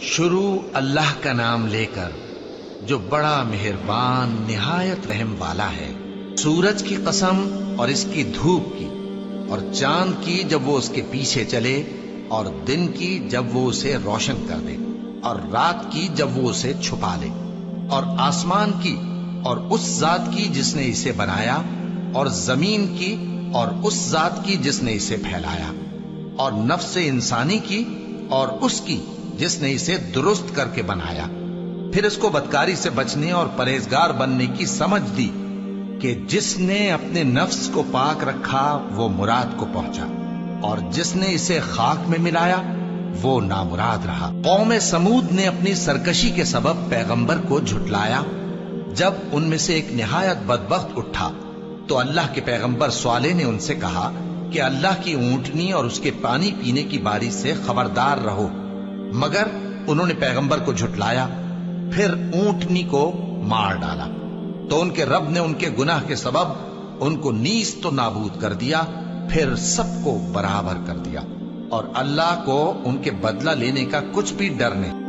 شروع اللہ کا نام لے کر جو بڑا مہربان نہایت رحم والا ہے۔ سورج کی قسم اور اس کی دھوپ کی، اور چاند کی جب وہ اس کے پیچھے چلے، اور دن کی جب وہ اسے روشن کر دے، اور رات کی جب وہ اسے چھپا لے، اور آسمان کی اور اس ذات کی جس نے اسے بنایا، اور زمین کی اور اس ذات کی جس نے اسے پھیلایا، اور نفس انسانی کی اور اس کی جس نے اسے درست کر کے بنایا۔ پھر اس کو بدکاری سے بچنے اور پرہیزگار بننے کی سمجھ دی کہ جس نے اپنے نفس کو پاک رکھا وہ مراد کو پہنچا، اور جس نے اسے خاک میں ملایا وہ نامراد رہا۔ قوم سمود نے اپنی سرکشی کے سبب پیغمبر کو جھٹلایا۔ جب ان میں سے ایک نہایت بدبخت اٹھا تو اللہ کے پیغمبر صالح نے ان سے کہا کہ اللہ کی اونٹنی اور اس کے پانی پینے کی باری سے خبردار رہو، مگر انہوں نے پیغمبر کو جھٹلایا۔ پھر اونٹنی کو مار ڈالا تو ان کے رب نے ان کے گناہ کے سبب ان کو نیست و نابود کر دیا، پھر سب کو برابر کر دیا، اور اللہ کو ان کے بدلہ لینے کا کچھ بھی ڈر نہیں۔